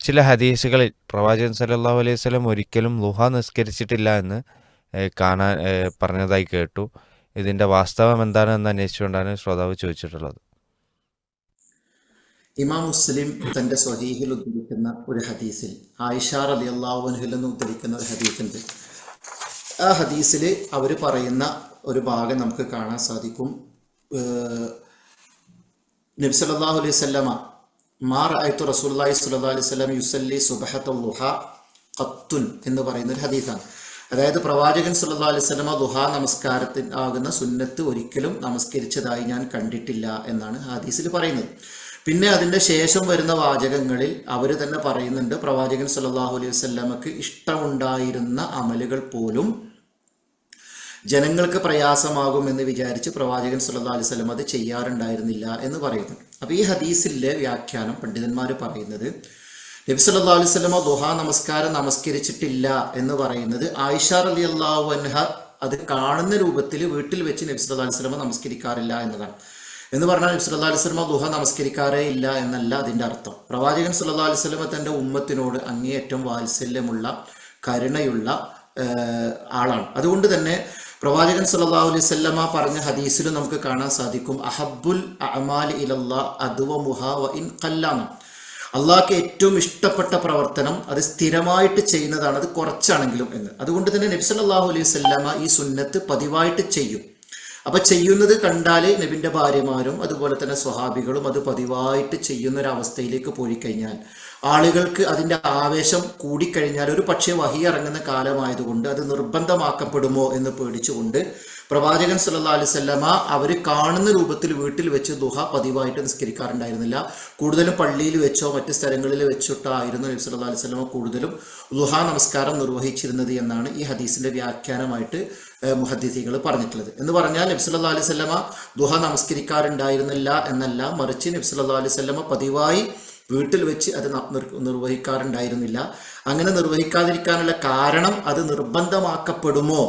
ചില ഹദീസുകളിൽ പ്രവാചകൻ സല്ലല്ലാഹു അലൈഹി വസല്ലം ഒരിക്കലും ളുഹ നിസ്കരിച്ചിട്ടില്ല എന്ന് പറഞ്ഞതായി കേട്ടു. ഇതിൻ്റെ വാസ്തവം എന്താണെന്ന് അന്വേഷിച്ചുകൊണ്ടാണ് ശ്രോതാവ് ചോദിച്ചിട്ടുള്ളത്. ഇമാം മുസ്ലിം തൻ്റെ സ്വഹീഹിൽ ഉദ്ധരിക്കുന്ന ഒരു ഹദീസിൽ ആയിഷ റളിയല്ലാഹു അൻഹയിൽ നിന്ന് ഉദ്ധരിക്കുന്ന ഒരു ഹദീസുണ്ട്. ആ ഹദീസിൽ അവർ പറയുന്ന ഒരു ഭാഗം നമുക്ക് കാണാൻ സാധിക്കും. നബി സല്ലല്ലാഹു അലൈഹി വസല്ലമ മാ റഅയ്തു റസൂലുള്ളാഹി സ്വല്ലല്ലാഹു അലൈഹി വസല്ലം യുസല്ലി സുബ്ഹത്തുൽ ളുഹ ഖത്തുൻ എന്ന് പറയുന്ന ഒരു ഹദീസാണ്. അതായത് പ്രവാചകൻ സല്ലല്ലാഹു അലൈഹി വസല്ലമ ദുഹാ നമസ്കാരത്തിന് ആകുന്ന സുന്നത്ത് ഒരിക്കലും നമസ്കരിച്ചതായി ഞാൻ കണ്ടിട്ടില്ല എന്നാണ് ഹദീസിൽ പറയുന്നത്. പിന്നെ അതിൻ്റെ ശേഷം വരുന്ന വാചകങ്ങളിൽ അവർ തന്നെ പറയുന്നുണ്ട്, പ്രവാചകൻ സല്ലല്ലാഹു അലൈഹി വസല്ലമക്ക് ഇഷ്ടമുണ്ടായിരുന്ന അമലുകൾ പോലും ജനങ്ങൾക്ക് പ്രയാസമാകുമെന്ന് വിചാരിച്ച് പ്രവാചകൻ സല്ലല്ലാഹു അലൈഹി വസല്ലം അത് ചെയ്യാറുണ്ടായിരുന്നില്ല എന്ന് പറയുന്നു. അപ്പോൾ ഈ ഹദീസിലെ വ്യാഖ്യാനം പണ്ഡിതന്മാർ പറയുന്നത്, നബി സല്ലല്ലാഹു അലൈഹി വസല്ലം ദുഹാ നമസ്കാരം നമസ്കരിച്ചിട്ടില്ല എന്ന് പറയുന്നത് ആയിഷ റളിയല്ലാഹു അൻഹ അത് കാണുന്ന രൂപത്തിൽ വീട്ടിൽ വെച്ച് നബി സല്ലല്ലാഹു അലൈഹി വസല്ലം നമസ്കരിക്കാറില്ല എന്നതാണ്. എന്ന് പറഞ്ഞാൽ നബി സല്ലല്ലാഹു അലൈഹി വസല്ലം ദുഹ നമസ്കരിക്കാറേ ഇല്ല എന്നല്ല അതിൻ്റെ അർത്ഥം. പ്രവാചകൻ സല്ലല്ലാഹു അലൈഹി വസല്ലം തൻ്റെ ഉമ്മത്തിനോട് അങ്ങേയറ്റം വാത്സല്യമുള്ള കരുണയുള്ള ആളാണ്. അതുകൊണ്ട് തന്നെ പ്രവാചകൻ സല്ലല്ലാഹു അലൈഹി വസല്ലമ പറഞ്ഞ ഹദീസിൽ നമുക്ക് കാണാൻ സാധിക്കും, അഹബ്ബുൽ അഅമാലി ഇലല്ലാഹ് അദ്വമുഹാ വ ഇൻ ഖല്ലാന. അള്ളാഹ്ക്ക് ഏറ്റവും ഇഷ്ടപ്പെട്ട പ്രവർത്തനം അത് സ്ഥിരമായിട്ട് ചെയ്യുന്നതാണ്, അത് കുറച്ചാണെങ്കിലും എന്ന്. അതുകൊണ്ട് തന്നെ നബി സല്ലല്ലാഹു അലൈഹി വസല്ലമ ഈ സുന്നത്ത് പതിവായിട്ട് ചെയ്യും. അപ്പൊ ചെയ്യുന്നത് കണ്ടാൽ നബിന്റെ ഭാര്യമാരും അതുപോലെ തന്നെ സ്വഹാബികളും അത് പതിവായിട്ട് ചെയ്യുന്ന ഒരു അവസ്ഥയിലേക്ക് പോയി കഴിഞ്ഞാൽ ആളുകൾക്ക് അതിൻ്റെ ആവേശം കൂടിക്കഴിഞ്ഞാൽ ഒരു പക്ഷേ വഹി ഇറങ്ങുന്ന കാലമായതുകൊണ്ട് അത് നിർബന്ധമാക്കപ്പെടുമോ എന്ന് പേടിച്ചുകൊണ്ട് പ്രവാചകൻ സല്ലല്ലാഹു അലൈഹി വസല്ലമ അവർ കാണുന്ന രൂപത്തിൽ വീട്ടിൽ വെച്ച് ദുഹ പതിവായിട്ട് നിസ്കരിക്കാറുണ്ടായിരുന്നില്ല. കൂടുതലും പള്ളിയിൽ വെച്ചോ മറ്റ് സ്ഥലങ്ങളിൽ വെച്ചിട്ടായിരുന്നു നബി സല്ലല്ലാഹു അലൈഹി വസല്ലമ കൂടുതലും ദുഹ നമസ്കാരം നിർവഹിച്ചിരുന്നത് എന്നാണ് ഈ ഹദീസിന്റെ വ്യാഖ്യാനമായിട്ട് മുഹദ്ദിഥീങ്ങൾ പറഞ്ഞിട്ടുള്ളത്. എന്ന് പറഞ്ഞാൽ നബി സല്ലല്ലാഹു അലൈഹി വസല്ലമ ദുഹ നമസ്കരിക്കാറുണ്ടായിരുന്നില്ല എന്നല്ല, മറിച്ച് നബി സല്ലല്ലാഹു അലൈഹി വസല്ലമ പതിവായി വീട്ടിൽ വെച്ച് അത് നിർവഹിക്കാറുണ്ടായിരുന്നില്ല. അങ്ങനെ നിർവഹിക്കാതിരിക്കാനുള്ള കാരണം അത് നിർബന്ധമാക്കപ്പെടുമോ,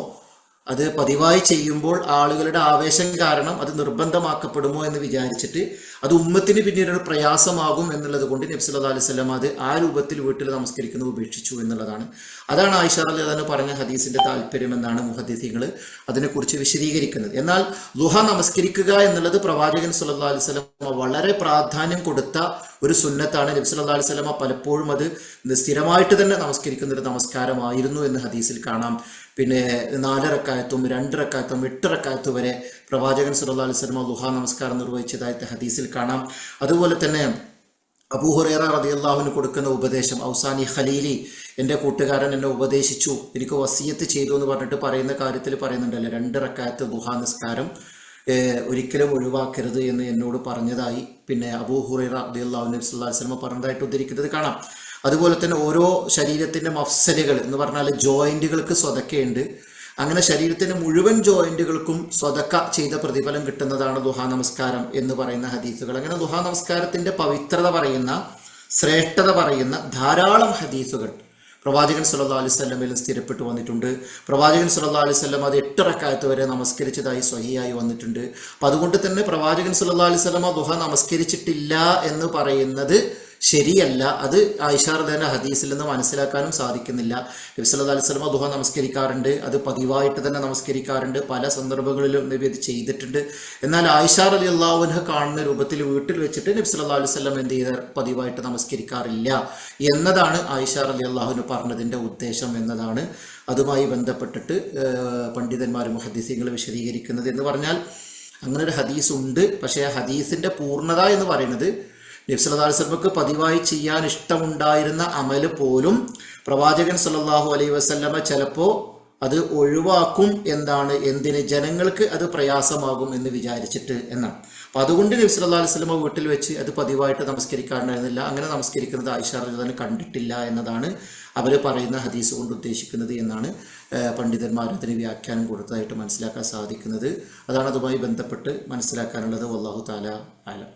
അത് പതിവായി ചെയ്യുമ്പോൾ ആളുകളുടെ ആവേശം കാരണം അത് നിർബന്ധമാക്കപ്പെടുമോ എന്ന് വിചാരിച്ചിട്ട് അത് ഉമ്മത്തിന് പിന്നീട് ഒരു പ്രയാസമാകും എന്നുള്ളത് കൊണ്ട് നബി സല്ലല്ലാഹു അലൈഹി വസല്ലം അത് ആ രൂപത്തിൽ വീട്ടിൽ നമസ്കരിക്കുന്നത് ഉപേക്ഷിച്ചു എന്നുള്ളതാണ്. അതാണ് ആയിഷ റളിയല്ലാഹു അൻഹ പറഞ്ഞ ഹദീസിന്റെ താല്പര്യം എന്നാണ് മുഹദ്ദിഥീങ്ങൾ അതിനെക്കുറിച്ച് വിശദീകരിക്കുന്നത്. എന്നാൽ ദുഹ നമസ്കരിക്കുക എന്നുള്ളത് പ്രവാചകൻ സല്ലല്ലാഹു അലൈഹി വസല്ലം വളരെ പ്രാധാന്യം കൊടുത്ത ഒരു സുന്നത്താണ്. നബി സല്ലല്ലാഹു അലൈഹി വസല്ലം പലപ്പോഴും അത് സ്ഥിരമായിട്ട് തന്നെ നമസ്കരിക്കുന്ന ഒരു നമസ്കാരമായിരുന്നു എന്ന് ഹദീസിൽ കാണാം. പിന്നെ 4 റക്അത്തും 2 റക്അത്തും 8 റക്അത്ത് വരെ പ്രവാചകൻ സല്ലല്ലാഹു അലൈഹി വസല്ലം ദുഹാ നമസ്കാരം നിർവഹിച്ചതായിട്ട് ഹദീസിൽ കാണാം. അതുപോലെ തന്നെ അബൂ ഹുറൈറ റളിയല്ലാഹു അൻഹു കൊടുക്കുന്ന ഉപദേശം, ഔസാനി ഖലീലി, എൻ്റെ കൂട്ടുകാരൻ എന്നെ ഉപദേശിച്ചു, എനിക്ക് വസിയത്ത് ചെയ്തു എന്ന് പറഞ്ഞിട്ട് പറയുന്ന കാര്യത്തിൽ പറയുന്നുണ്ടല്ലോ, 2 റക്അത്ത് ദുഹാ നിസ്കാരം ഒരിക്കലും ഒഴിവാക്കരുത് എന്ന് എന്നോട് പറഞ്ഞതായി പിന്നെ അബൂ ഹുറൈറ റളിയല്ലാഹു അൻഹു സല്ലല്ലാഹു അലൈഹി വസല്ലം പറഞ്ഞതായിട്ട് ഉദ്ധരിക്കുന്നത് കാണാം. അതുപോലെ തന്നെ ഓരോ ശരീരത്തിൻ്റെ മഫ്സലുകൾ എന്ന് പറഞ്ഞാൽ ജോയിന്റുകൾക്ക് സ്വതക്കയുണ്ട്. അങ്ങനെ ശരീരത്തിൻ്റെ മുഴുവൻ ജോയിന്റുകൾക്കും സ്വതക്ക ചെയ്ത പ്രതിഫലം കിട്ടുന്നതാണ് ദുഹാ നമസ്കാരം എന്ന് പറയുന്ന ഹദീസുകൾ. അങ്ങനെ ദുഹാ നമസ്കാരത്തിൻ്റെ പവിത്രത പറയുന്ന, ശ്രേഷ്ഠത പറയുന്ന ധാരാളം ഹദീസുകൾ പ്രവാചകൻ സല്ലല്ലാഹു അലൈഹി വസല്ലമയിൽ സ്ഥിരപ്പെട്ടു വന്നിട്ടുണ്ട്. പ്രവാചകൻ സല്ലല്ലാഹു അലൈഹി വസല്ലം അത് 8 റക്അത്ത് വരെ നമസ്കരിച്ചതായി സ്വഹീഹായി വന്നിട്ടുണ്ട്. അപ്പം അതുകൊണ്ട് തന്നെ പ്രവാചകൻ സല്ലല്ലാഹു അലൈഹി വസല്ലം ദുഹ നമസ്കരിച്ചിട്ടില്ല എന്ന് പറയുന്നത് ശരിയല്ല. അത് ആയിഷ റളിയല്ലാഹു അൻഹ ഹദീസിൽ നിന്ന് മനസ്സിലാക്കാനും സാധിക്കുന്നില്ല. നബി സല്ലല്ലാഹു അലൈഹി വസല്ലം ദുഹ നമസ്കരിക്കാറുണ്ട്, അത് പതിവായിട്ട് തന്നെ നമസ്കരിക്കാറുണ്ട്, പല സന്ദർഭങ്ങളിലും നബി അത് ചെയ്തിട്ടുണ്ട്. എന്നാൽ ആയിഷ റളിയല്ലാഹു അൻഹ കാണുന്ന രൂപത്തിൽ വീട്ടിൽ വെച്ചിട്ട് നബി സല്ലല്ലാഹു അലൈഹി വസല്ലം എന്ത് ചെയ്ത പതിവായിട്ട് നമസ്കരിക്കാറില്ല എന്നതാണ് ആയിഷ റളിയല്ലാഹു അൻഹ പറഞ്ഞതിൻ്റെ ഉദ്ദേശം എന്നതാണ് അതുമായി ബന്ധപ്പെട്ടിട്ട് പണ്ഡിതന്മാർ മുഹദ്ദിസീങ്ങൾ വിശദീകരിക്കുന്നത്. എന്ന് പറഞ്ഞാൽ അങ്ങനെ ഒരു ഹദീസ് ഉണ്ട്, പക്ഷേ ആ ഹദീസിൻ്റെ പൂർണ്ണത എന്ന് പറയുന്നത് നബി സല്ലല്ലാഹു അലൈഹി വസല്ലമക്ക് പതിവായി ചെയ്യാൻ ഇഷ്ടമുണ്ടായിരുന്ന അമല് പോലും പ്രവാചകൻ സല്ലല്ലാഹു അലൈഹി വസല്ലമ ചിലപ്പോൾ അത് ഒഴിവാക്കും, എന്തിന്, ജനങ്ങൾക്ക് അത് പ്രയാസമാകും എന്ന് വിചാരിച്ചിട്ട് എന്നാണ്. അപ്പം അതുകൊണ്ട് നബി സല്ലല്ലാഹു അലൈഹി വസല്ലമ വീട്ടിൽ വെച്ച് അത് പതിവായിട്ട് നമസ്കരിക്കാറുണ്ടായിരുന്നില്ല. അങ്ങനെ നമസ്കരിക്കുന്നത് ആയിഷ റളിയല്ലാഹു അൻഹ കണ്ടിട്ടില്ല എന്നതാണ് അവർ പറയുന്ന ഹദീസ് കൊണ്ട് ഉദ്ദേശിക്കുന്നത് എന്നാണ് പണ്ഡിതന്മാർ അതിന് വ്യാഖ്യാനം കൊടുത്തതായിട്ട് മനസ്സിലാക്കാൻ സാധിക്കുന്നത്. അതാണ് അതുമായി ബന്ധപ്പെട്ട് മനസ്സിലാക്കാനുള്ളത്. വല്ലാഹു തആല അഅലം.